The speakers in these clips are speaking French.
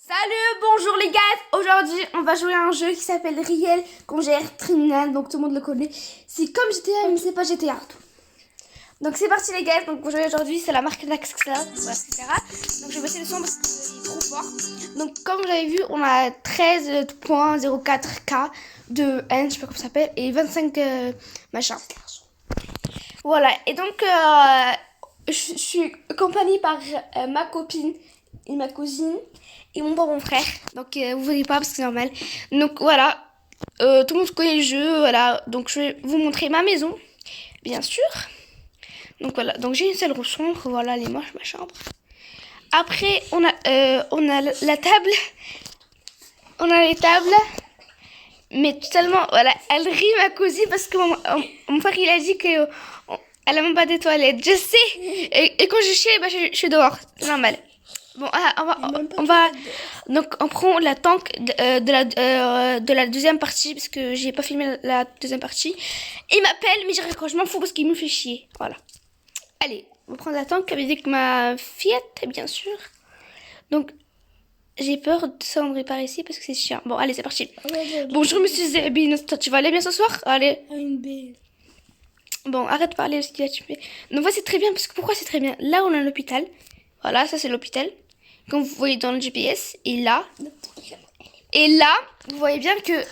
Salut, bonjour les gars. Aujourd'hui, on va jouer à un jeu qui s'appelle Riel Congère Criminel, donc tout le monde le connaît. C'est comme GTA, mais c'est pas GTA. Donc c'est parti les gars. Donc pour jouer aujourd'hui, c'est la marque Naxxla, etc. Donc je vais baisser le son parce qu'il est trop fort. Donc comme vous avez vu, on a 13.04K de N, je sais pas comment ça s'appelle, et 25 machin. Voilà, et donc je suis accompagnée par ma copine et ma cousine et mon frère. Donc vous voyez pas parce que c'est normal. Donc voilà, tout le monde connaît le jeu, voilà. Donc je vais vous montrer ma maison, bien sûr. Donc voilà, donc j'ai une seule chambre, voilà, elle est moche ma chambre. Après on a la table, on a les tables. Mais totalement, voilà, elle rit ma cousine parce que mon frère il a dit que elle a même pas des toilettes. Je sais. Et quand je chie, bah, je suis dehors. C'est normal. Bon, on va donc on prend la tank de la deuxième partie parce que j'ai pas filmé la deuxième partie. Il m'appelle, mais je m'en fous parce qu'il me fait chier. Voilà. Allez, on va prendre la tank avec ma fillette, bien sûr. Donc j'ai peur de descendre par ici parce que c'est chiant. Bon, allez, c'est parti. Bonjour, monsieur Zebin. Tu vas aller bien ce soir? Allez. Bon, arrête de parler aussi. Tu fais. Donc, c'est très bien. Parce que pourquoi c'est très bien? Là, on a l'hôpital. Voilà, ça, c'est l'hôpital. Comme vous voyez dans le GPS. Et là, vous voyez bien que.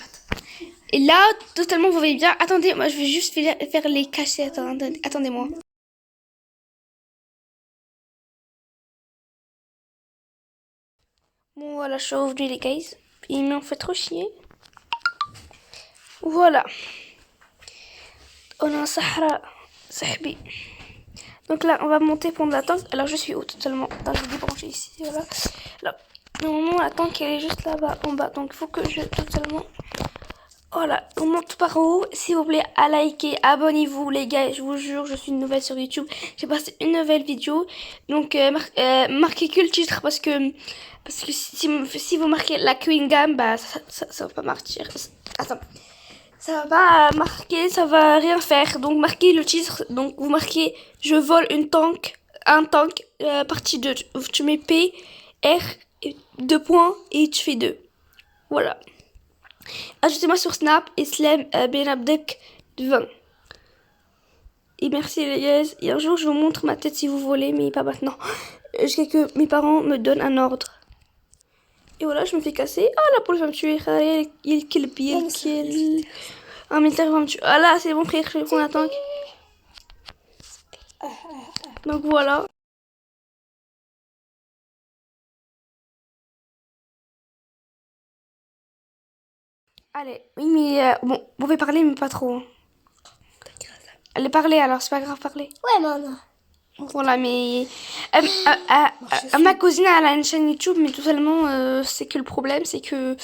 Et là, totalement, vous voyez bien. Attendez, moi, je vais juste faire les cachets. Attendez-moi. Bon, voilà, je suis revenue, les guys. Ils m'ont fait trop chier. Voilà. On a un Sahara. Sahbi. Donc là, on va monter pour la tank. Alors, je suis où totalement? Attends, je vais débrancher ici. Voilà. Là. Normalement, la tank, elle est juste là-bas, en bas. Donc, il faut que je totalement... Voilà. On monte par haut. S'il vous plaît, à liker. Abonnez-vous, les gars. Je vous jure, je suis nouvelle sur YouTube. J'ai passé une nouvelle vidéo. Donc, marquez que le titre parce que si vous marquez la Queen Gam, bah, ça va pas marcher. Attends. Ça va pas marquer, ça va rien faire. Donc marquez le titre. Donc vous marquez je vole un tank, partie 2. Tu mets P, R, 2 points et tu fais 2. Voilà. Ajoutez-moi sur Snap, Islam Ben Abdek 20. Et merci les gars. Et un jour je vous montre ma tête si vous voulez, mais pas maintenant. Jusqu'à que mes parents me donnent un ordre. Et voilà, je me fais casser. Oh, la police va me tuer. Il kill. Un militaire va me tuer. Ah là, c'est bon frère, je vais prendre la tank. Donc voilà. Allez, oui mais bon, vous pouvez parler mais pas trop. Hein. Allez, parler alors, c'est pas grave, parler. Ouais, maman. Voilà, mais ma cousine elle a une chaîne YouTube, mais totalement, c'est que le problème, c'est que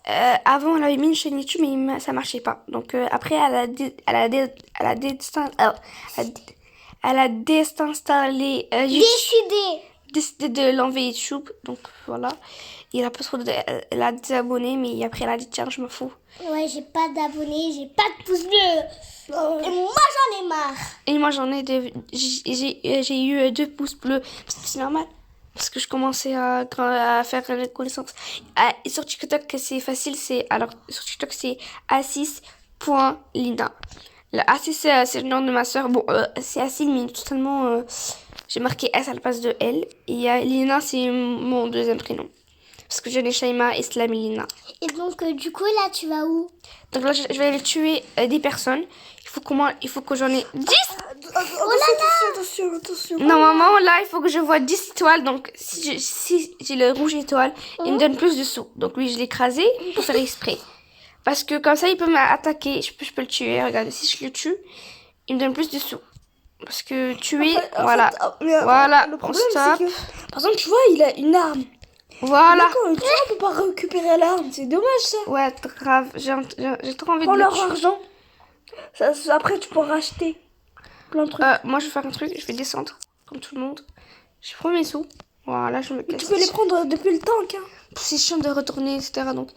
avant elle avait mis une chaîne YouTube, mais ça marchait pas. Donc après elle a désinstallé décidé de l'enlever YouTube, donc voilà. Il a pas trop elle a des abonnés, mais après elle a dit tiens je m'en fous. Ouais, j'ai pas d'abonnés, j'ai pas de pouces bleus. Et moi j'en ai marre. Et moi j'en ai j'ai eu 2 pouces bleus, parce que c'est normal. Parce que je commençais à faire la connaissance. Et sur TikTok c'est facile, sur TikTok c'est Assis.Lina. Le Assis c'est le nom de ma soeur. Bon c'est Assis mais totalement j'ai marqué S à la place de L. Et Lina c'est mon deuxième prénom. Parce que j'ai Shaima, Islam et Lina. Et donc du coup là tu vas où? Donc là je vais aller tuer des personnes. Il faut que j'en ai 10. Oh là là. Attention. Normalement là il faut que je vois 10 étoiles. Donc si j'ai le rouge étoile, il me donne plus de sous. Donc lui je l'ai écrasé pour faire exprès. Parce que comme ça il peut m'attaquer. Je peux le tuer. Regardez, si je le tue, il me donne plus de sous. Parce que tuer, voilà. Voilà, le problème, stop. c'est que, par exemple, tu vois, il a une arme. Voilà. D'accord, tu vois, on peut pas récupérer l'arme, c'est dommage ça. Ouais, grave, j'ai trop envie Prends de le leur tuer. argent. Après, tu pourras racheter plein de trucs. Moi, je vais faire un truc, je vais descendre, comme tout le monde. Je prends mes sous. Voilà, je me casse. Tu peux les prendre depuis le tank. Hein. C'est chiant de retourner, etc. Donc,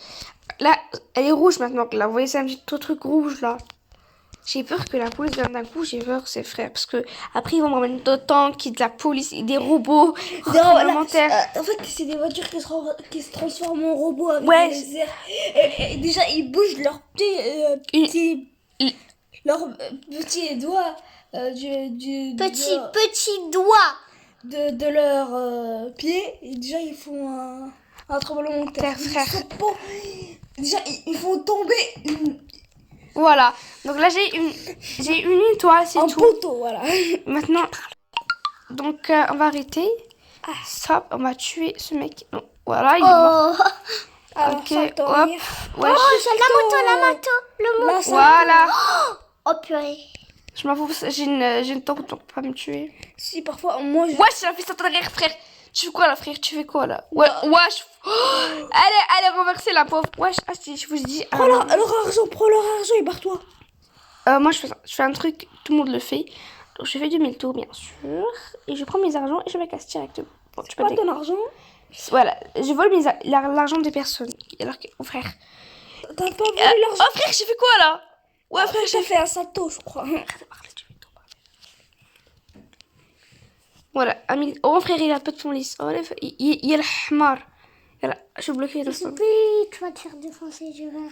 là, elle est rouge maintenant. Là, vous voyez, c'est un petit truc rouge, là. J'ai peur que la police vienne d'un coup, j'ai peur, c'est frère. Parce que après ils vont me ramener d'autres tanks, de la police, et des robots complémentaires. En fait, c'est des voitures qui se transforment en robots avec Ouais. des airs. Et déjà, ils bougent leurs leurs petits doigts Petit doigt. de leurs pieds. Et déjà, ils font un tremblement de terre. Frère. Déjà, ils font tomber Voilà. Donc là j'ai une étoile, c'est un tout. poteau, voilà. Maintenant, donc on va arrêter. Stop, on va tuer ce mec. Donc, voilà, il est mort. Oh. Alors, Ok, ça, hop. t'en Ouais. Oh, la moto, le moto. Là, ça, Voilà. Oh, purée. Je m'en fous, j'ai une taupe, donc pas me tuer. si parfois, moi, je... Wesh, c'est la fille derrière, frère. Tu fais quoi là, frère? Tu fais quoi là? Ouais, wesh. Oh, elle est renversée, la pauvre. Wesh, ah, si je vous dis. prends leur argent et barre-toi. Moi, je fais un truc, tout le monde le fait. Donc, je fais du tours bien sûr. Et je prends mes argents et je me casse directement. Bon, tu peux Pas ton argent. Voilà, je vole l'argent des personnes. Alors que, oh, frère. T'as pas volé l'argent. Oh, frère, j'ai fait quoi là? Ouais, frère, J'ai fait un salto, je crois. Voilà, ami. Oh, frère, il a pas de police. Oh, il y a le hamar. Je suis bloquée dans ce. Oui, tu vas te faire défoncer, je vais.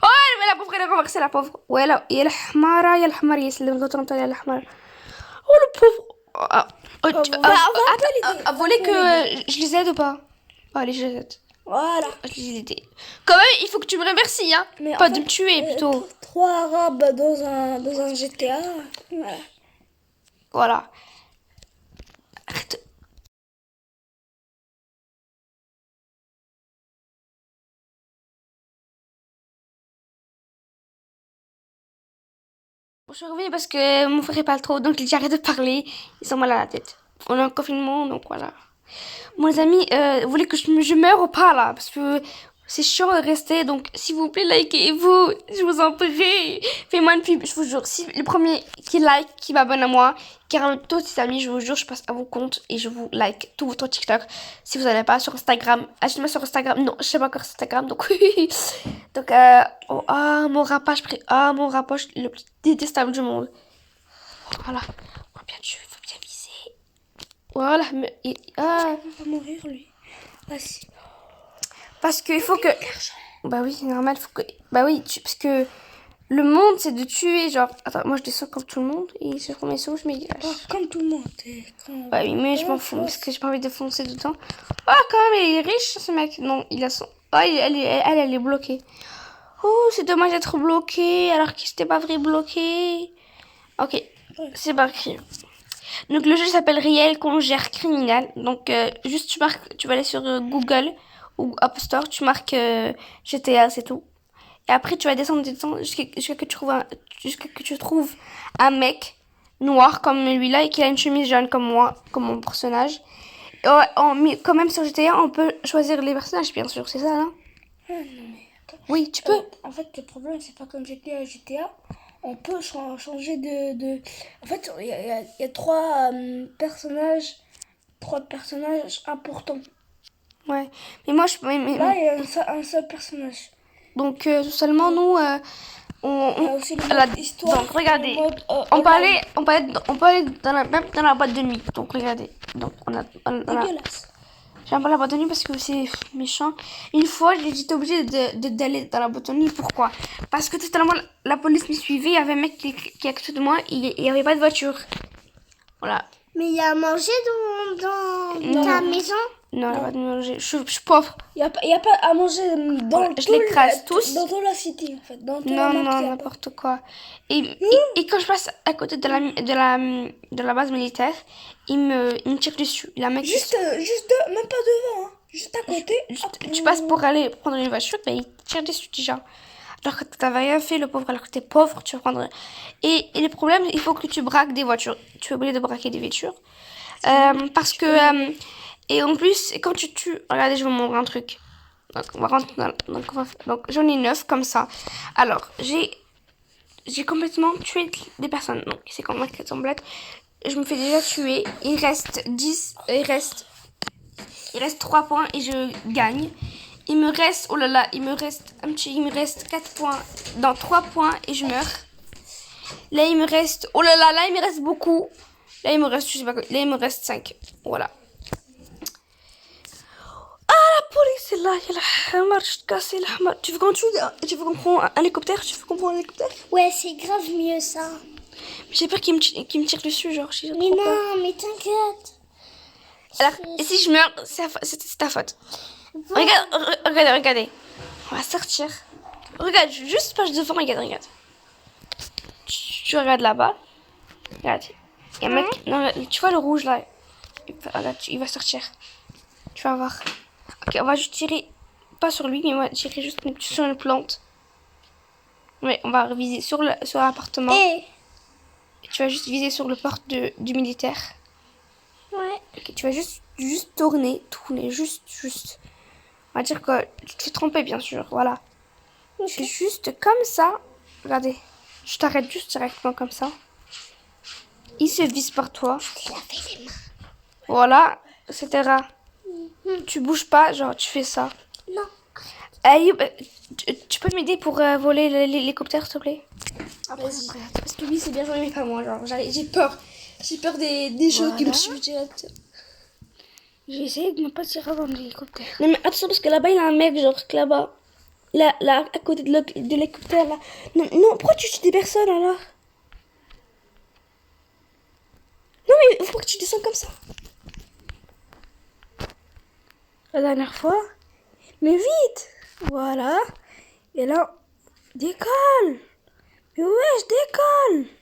Oh, la pauvre, elle est renversée, la pauvre. Ouais, là, il y a le hamara, il y a le hamar, il y a le hamar. Oh, le pauvre. À voler que je les aide ou pas? Allez, je les aide. Voilà. Je les aide. Quand même, il faut que tu me remercies, hein. Mais Pas en de fait, me tuer, plutôt. 3 arabes dans un GTA. Voilà. Voilà. Arrête. Bon, je suis revenue parce que mon frère est pas trop, donc j'ai arrêté de parler. Ils sont mal à la tête. On est en confinement, donc voilà. Bon, les amis, vous voulez que je meure ou pas là? Parce que c'est chiant de rester, donc s'il vous plaît, likez-vous. Je vous en prie. Faites-moi une pub, je vous jure. Si le premier qui like, qui m'abonne à moi, qui ramène tous ses amis, je vous jure, je passe à vos comptes et je vous like tout votre TikTok. Si vous n'allez pas sur Instagram, achetez-moi sur Instagram. Non, je sais pas encore Instagram, donc donc mon rapage, mon rapage le plus détestable du monde. Voilà, faut bien tuer, faut bien viser. Voilà, mais Il va mourir, lui. Vas-y. parce que il faut que bah oui, c'est normal, faut que bah oui, parce que le monde c'est de tuer, genre attends, moi je descends comme tout le monde et je prends mes sauts, je me dégage. Oh, comme tout le monde. Bah oui, mais je m'en fous parce que j'ai pas envie de foncer dedans. Oh, quand même, il est riche ce mec. Non, il a son. Oh, elle est bloquée. Oh, c'est dommage d'être bloqué alors que c'était pas vrai bloqué. Ok, c'est pas grave. Donc le jeu s'appelle Réel Congère Criminel. Donc juste tu vas aller sur Google ou App Store, tu marques GTA, c'est tout. Et après tu vas descendre jusqu'à que tu trouves un mec noir comme lui-là et qui a une chemise jaune comme moi, comme mon personnage. Et quand même sur GTA, on peut choisir les personnages, bien sûr, c'est ça, là? Non, mais attends. Oui, tu peux. En fait, le problème, c'est pas comme GTA. On peut changer de... En fait, il y a 3 personnages. 3 personnages importants. Ouais. Mais moi, Là, il y a un seul personnage. donc, seulement nous, Il y a aussi le la- mode histoire. donc, regardez. le mode, On peut online. aller même dans la boîte de nuit. Donc, regardez. Donc, on a Dégueulasse. j'aime pas la boîte de nuit parce que c'est méchant. Une fois, j'étais obligée d'aller dans la boîte de nuit. Pourquoi? Parce que totalement, la police me suivait. Il y avait un mec qui est à côté de moi. Il y avait pas de voiture. Voilà. Mais il y a à manger dans Non. ta maison. Non, la boîte de nuit, je suis pauvre. Il y a pas à manger dans Ouais, je les crase tous. Dans toute la city, en fait. Dans toute Non, la map, non, il y a pas. n'importe quoi. Et quand je passe à côté de la base militaire, il me tire dessus. Il y a un mec Juste même pas devant, hein. Juste à côté. tu passes pour aller prendre une voiture, mais il te tire dessus déjà. Alors que t'avais rien fait, le pauvre, alors que t'es pauvre, tu vas prendre... Et le problème, il faut que tu braques des voitures. Tu es obligé de braquer des voitures. Parce que... et en plus, quand tu tues... Regardez, je vais vous montrer un truc. Donc, on va rentrer donc j'en ai 9 comme ça. Alors, j'ai complètement tué des personnes. Donc, c'est comme moi qui semblette. Je me fais déjà tuer. Il reste 10... Il reste 3 points et je gagne. Il me reste... Oh là là, il me reste 4 points. Dans 3 points et je meurs. Là, il me reste... Oh là là, là, il me reste beaucoup. Là, il me reste, je sais pas quoi. Là, il me reste 5. Voilà. Ah, la police est là. Il y a la hamar, je te casse la hamar. Tu veux qu'on prenne un hélicoptère? Tu veux qu'on prenne un hélicoptère? Ouais, c'est grave mieux ça. J'ai peur qu'il me tire dessus, genre. J'ai Mais trop peur. non, mais t'inquiète. Alors, et si je meurs, c'est ta faute. Regardez. On va sortir. Regarde, juste page devant, regarde. Tu regardes là-bas. Regarde. Il y a un mec. Non, tu vois le rouge là. Regarde, il va sortir. Tu vas voir. Ok, on va juste tirer. Pas sur lui, mais on va tirer juste sur une plante. Ouais, on va viser sur l'appartement. Et Et tu vas juste viser sur le porte du militaire. ouais. Ok, tu vas juste tourner, juste. On va dire que tu te fais tromper, bien sûr, voilà. C'est juste comme ça. Regardez, je t'arrête juste directement comme ça. Il se vise par toi. Voilà, etc. Tu bouges pas, genre tu fais ça. Non. Ayoub, tu peux m'aider pour voler l'hélicoptère, s'il te plaît? Vas-y. Parce que lui, c'est bien joué, mais pas moi. Genre, j'ai peur. J'ai peur des gens qui me suivent direct. J'ai essayé de ne pas tirer dans l'hélicoptère. Non, mais attention, parce que là-bas, il y a un mec, genre, là-bas. Là, à côté de l'hélicoptère, là. Non, pourquoi tu tues des personnes, alors? Non, mais pourquoi tu descends comme ça? La dernière fois. Mais vite. Voilà. Et là, décolle. Mais ouais, je décolle.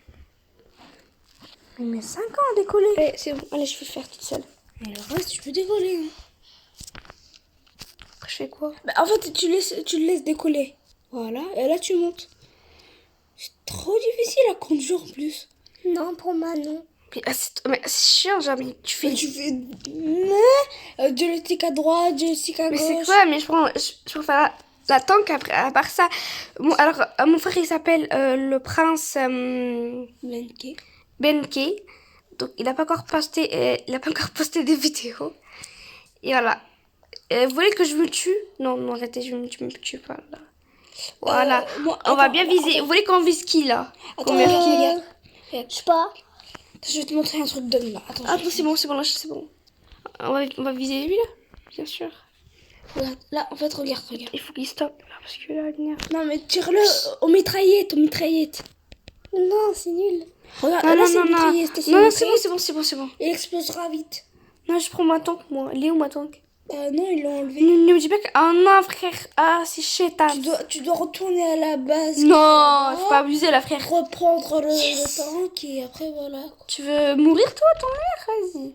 Il met 5 ans à décoller. Allez, c'est bon. Allez, je vais le faire toute seule. Mais le reste, tu peux décoller. Après, je fais quoi? Bah, en fait, tu le laisses décoller. Voilà. Et là, tu montes. C'est trop difficile à conduire en plus. Non, pour moi, non. Mais c'est chiant, genre, mais tu fais... Tu fais... joystick à droite, joystick à Mais gauche. c'est quoi? Mais je préfère la tank après, à part ça. Alors, mon frère, il s'appelle le prince Benke. Donc, il n'a pas encore posté des vidéos. Et voilà. Vous voulez que je me tue? Non, arrêtez, je me tue pas, là. Voilà. On va bien viser. Vous voulez qu'on vise qui, là? Attends, Je sais pas. je vais te montrer un truc d'homme là. Attends. Ah, c'est bon, là, c'est bon. On va viser lui, là? Bien sûr. Regarde, là, en fait, regarde. Il faut qu'il stoppe, là, parce que là, il énerve. Non, mais tire-le aux mitraillettes, Non, c'est nul. Regarde, Non, là, non, c'est une non, mitraillette. non, c'est bon. Il explosera vite. Non, je prends ma tank, moi. Il est où, ma tank? Non, ils l'ont enlevé. Ne me dis pas que... Oh non, frère. Ah, c'est chétan. Tu dois retourner à la base. Non, faut pas abuser, là, frère. Reprendre le tank et après, voilà. Tu veux mourir, toi, ton mère? Vas-y.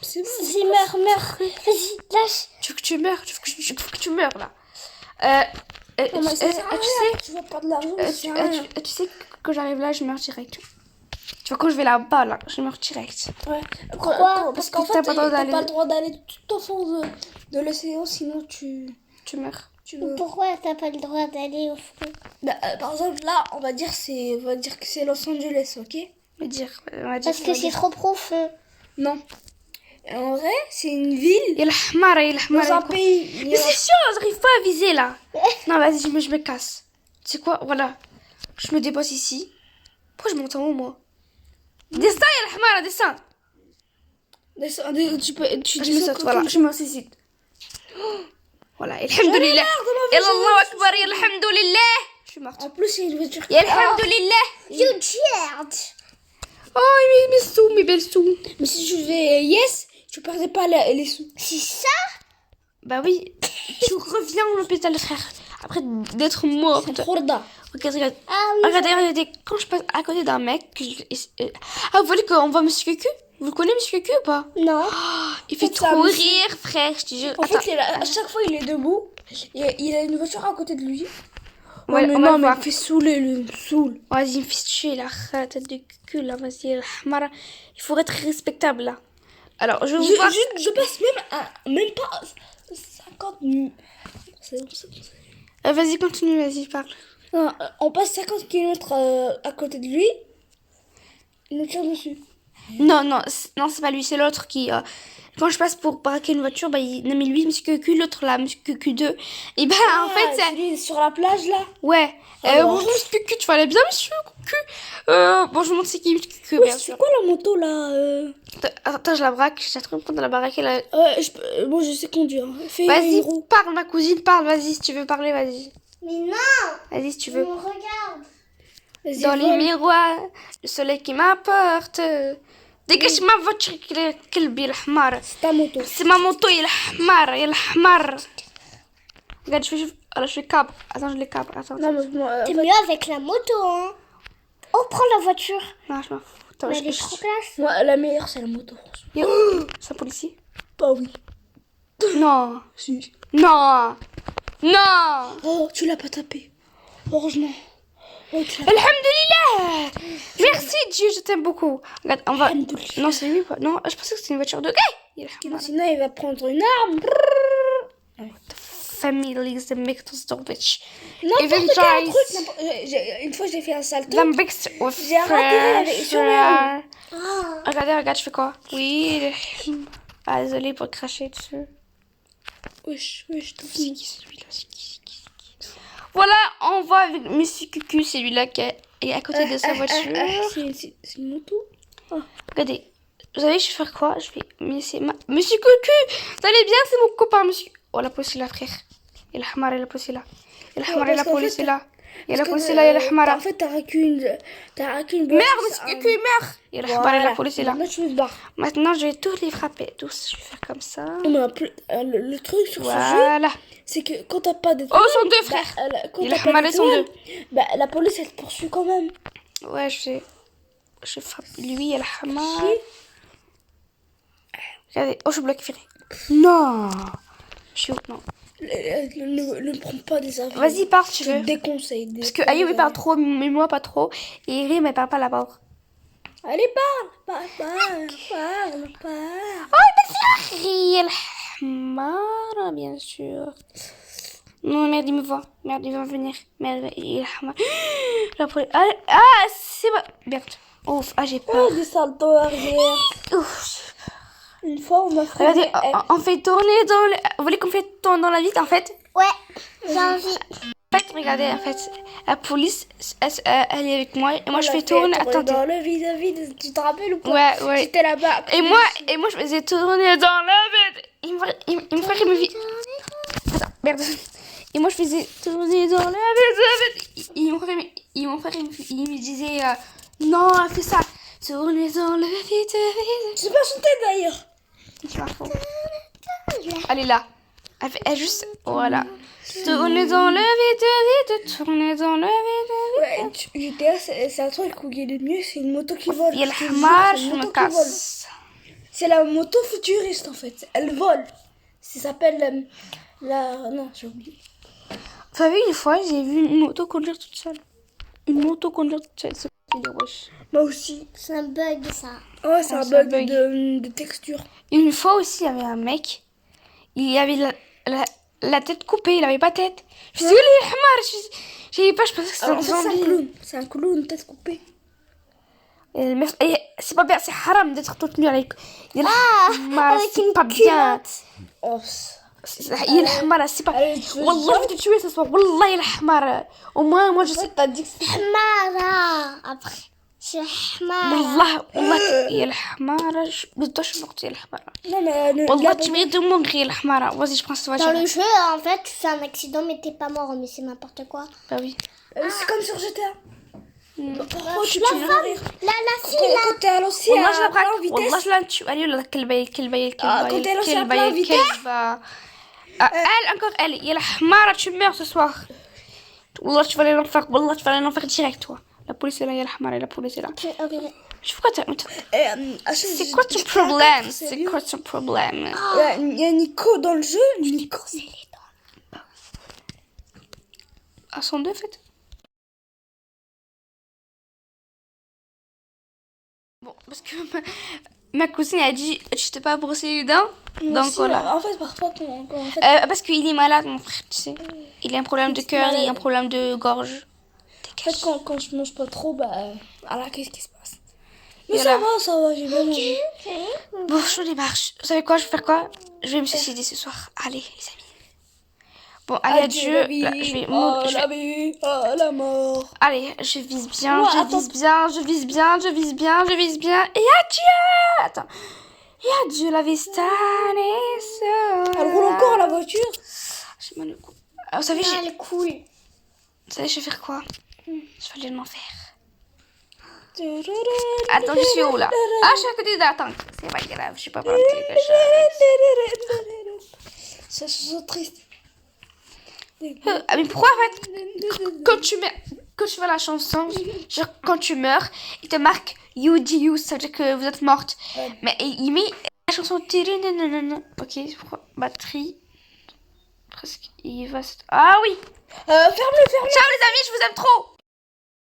C'est bon. Vas-y, meurs. Vas-y, lâche. Tu veux que tu meurs? Tu veux que tu meurs, là. Non, mais ça sert à rien. Tu vas perdre l'argent, ça sert à rien. tu sais que quand j'arrive là, je meurs direct. Tu vois, quand je vais là-bas, là, je meurs direct. Ouais. Pourquoi? Parce qu'en que fait, t'as pas le droit t'as d'aller- pas le droit d'aller tout au fond de l'océan, sinon tu meurs. meurs. Pourquoi t'as pas le droit d'aller au fond? Bah, par exemple, là, on va dire que c'est Los Angeles, ok? On va dire. Parce que c'est trop profond. Non. Et en vrai, c'est une ville Il y a le hamara, dans un pays. Mais c'est sûr, j'arrive pas à viser, là. Non, vas-y, je me casse. Tu sais quoi? Voilà. Je me dépose ici. Pourquoi je monte en haut, moi? Descends, il y a le hamara, descends. Tu Je me saute, voilà. Je me ici. Voilà. Alhamdulillah. Allahu Akbar, alhamdulillah. Je suis morte. En plus, il y a une voiture. Alhamdulillah. You dared! Oh, mes belles sous. Mais si tu fais yes, tu perdais pas les sous. C'est ça? Bah oui. Tu reviens à l'hôpital, frère. Après d'être mort. C'est trop d'art. Regarde. Ah oui. Regardez. Quand je passe à côté d'un mec. Ah, vous voulez qu'on voit Monsieur Cucu? Vous le connaissez, Monsieur Cucu, ou pas? Non. Il fait En fait, c'est un trop monsieur. rire, frère. Je te jure. En fait, à chaque fois, il est debout. Il a une voiture à côté de lui. Ouais, mais on va non, mais voir. il me fait saouler, il me saoule. Vas-y, il me fait tuer la tête de cul, là. Vas-y, la hamara. Il faut être respectable, là. Alors, je vais vous voir. Je passe même pas 50 minutes. C'est bon, c'est bon. Vas-y, continue, vas-y, parle. Non, on passe 50 km à côté de lui. Il nous tire dessus. Non, non, non, c'est pas lui, c'est l'autre qui... quand je passe pour braquer une voiture, bah, non, mais lui, Monsieur Cucu, l'autre là, Monsieur Cucu 2. Et ben, en fait, c'est... Celui sur la plage, là. Ouais. Alors. Bonjour, Monsieur Cucu, tu vas aller bien, Monsieur Cucu bon, je vous montre c'est qui, Monsieur Cucu, Ouais, bien c'est sûr. quoi la moto, là Attends, je la braque, j'ai trop longtemps de la baraquer, là. Bon, je sais conduire. Fais Vas-y, une roue. parle, ma cousine, parle, vas-y, si tu veux parler, vas-y. Mais non, Vas-y, si tu on veux. me regarde. Vas-y, Dans les vole. miroirs, le soleil qui m'apporte. Dégage ma voiture, كلبي الحمار. C'est ta moto. C'est ma moto, il est الحمار, il est الحمار. Regarde, je fais cabre. Attends, je les cabre. Attends. Non, mais moi, C'est mieux avec la moto, hein. On prend la voiture. Non, je m'en fous. Attends, Mais elle est trop classe. moi, la meilleure, c'est la moto, franchement. C'est un policier? Bah oui. Non. Si. Non. Non. Oh, tu l'as pas tapé. Heureusement. Oh, tu l'as Alhamdulillah. Merci Dieu, je t'aime beaucoup. Regarde, on va... Alhamdulillah. Non, c'est lui. Non, je pensais que c'était une voiture de gay. Il est الحمار. Sinon, il va prendre une arme. Family is the mix of which. N'importe quel truc. Une fois, j'ai fait un salto. The mix of J'ai raté sur les roues. Ah. Regarde, je fais quoi? Oui. Ah, désolé pour cracher dessus. Wesh, tout C'est qui celui-là? C'est qui? Voilà, on va avec Monsieur Cucu, c'est celui-là qui est à côté de sa voiture. C'est une moto. Regardez, vous savez, je vais faire quoi? Je vais... Monsieur Cucu, vous allez bien? C'est mon copain, monsieur. Oh, la police est là, frère. Et la hamara, la police est là. Et la hamara, la police est là. Et la police est là, et la hamara. En fait, t'as raqué une. Merde, Monsieur Cucu, merde! Et la hamara, la police est là. Maintenant, tu me barres. Maintenant, je vais tous les frapper. Tous, je vais faire comme ça. Le truc sur ce jeu, Voilà. c'est que quand t'as pas de. Oh, sont deux, frère. Quand Et t'as la pas hamara, sont deux. bah, la police, elle te poursuit quand même. Ouais, je frappe lui et la hamara. Regardez, oh, je bloque Ferré. Non! Je suis où? Non. Ne prends pas des avions. Vas-y, parle si tu Je te veux. déconseille. Parce que Ayoub il parle trop, mais moi pas trop. Et Irim elle parle pas là-bas. Allez, parle. Oh, il m'a fait Hamara, bien sûr. Non, merde, il me voit. Merde, il va venir. Merde, il est Hamara. La police. Ah, c'est moi. Merde. Ouf, j'ai peur. Oh, des saltos arrière. Ouf. Une fois, on m'a fait. Regardez, on fait tourner dans le... Vous voulez qu'on fait tourner dans la vitre, en fait? Ouais, j'ai envie. En fait, regardez, en fait, la police, elle est avec moi. Et moi, je fais tourner... Attendez. Dans le vide, tu te rappelles ou pas? Ouais. J'étais là-bas. Et moi, je faisais tourner dans la vitre. Il me vit. Attends, merde. Et moi, je faisais tourner dans la vitre. Il me disait, non, fais ça. Tourner dans le vide. Je sais pas chanter d'ailleurs. Tu m'en fous. Elle est là. Elle juste, voilà. Tourner dans le vide. Tourner dans le vide. Ouais, GTA, c'est un truc où il est le mieux, c'est une moto qui vole. Il y a Je te le jure, hamar, c'est je une moto me qui vole. casse. C'est la moto futuriste en fait. Elle vole. Ça s'appelle Non, j'ai oublié. Vous savez, une fois, j'ai vu une moto conduire toute seule. Une moto conduire toute seule. C'est wesh. Moi aussi. C'est un bug, ça. Ouais, c'est un c'est un bug, bug. de texture. Une fois aussi, il y avait un mec. Il avait la tête coupée. Il avait pas de tête. Je me suis dit, il est hamar. J'avais pas, je pensais que c'était Alors, un en fait, c'est un zombie. clown. C'est un clown, tête coupée. Et c'est pas bien, c'est haram d'être toute nue avec. Il est hamar, avec c'est une pas bien. Oh, Il est hamar, c'est pas. allez, tu veux Wallah, je vais te tuer ce soir. Wallah, il est hamar. Au moins, moi, je sais. t'as dit que c'était... Hamara. Après, c'est Hamara. والله يا الحمارة بدوش وقت يا الحمارة Non, mais... والله تبغي تموت يا الحمارة vas-y je prends cette Dans voiture le jeu, en fait, tu fais un accident, mais t'es pas mort, mais c'est n'importe quoi. bah oui c'est comme sur GTA. Pourquoi tu La peux femme, rire la fille, là. Quand t'es à l'ancienne, والله je la à braque vitesse. والله je la tue allez la كلبة يا الكلبة يا الكلبة quand يا elle est الكلبة à يا plein vitesse. الكلبة elle encore elle يا الحمارة tu meurs ce soir والله tu vas aller l'enfer والله tu vas aller l'enfer direct toi la police est là يا الحمارة la police est là Ok. je pourquoi t'as c'est quoi ton problème c'est quoi ton problème Il y a Nico dans le jeu. Nico. à son deux fait bon parce que ma cousine a dit je t'ai pas brossé les dents donc Aussi, voilà en fait, parfois, quand en fait... parce qu'il est malade mon frère tu sais il a un problème de cœur il a un problème de gorge En fait, quand je mange pas trop, bah... Alors, qu'est-ce qui se passe? Mais Voilà. ça va, j'ai bien mangé. Bon, j'en ai marre. Vous savez quoi, je vais faire quoi? Je vais me suicider ce soir. Allez, les amis. Bon, allez, adieu. la vie, Là, je vais, oh, je vais- la vie, oh, la mort. Allez, je vise bien, Ouais, je attends. vise bien, je vise bien, je vise bien, je vise bien. Et adieu! Attends. Et adieu, la vista. Elle roule encore la voiture. J'ai mal au cou. Ah, vous savez, Ah, elle est cool. vous savez, je vais faire quoi? Je vais aller de l'enfer. Attends, je suis où là? Ah, je suis à côté de la tank. C'est pas grave, je suis pas prendre quelque chose. Ça se sent triste. Ah, mais pourquoi en fait, quand tu fais la chanson, genre quand tu meurs, il te marque You you, ça veut dire que vous êtes morte. Mais il met la chanson. Ok, c'est pourquoi? Batterie. Presque. Il va. Ah oui! Ferme-le. Ciao les amis, je vous aime trop!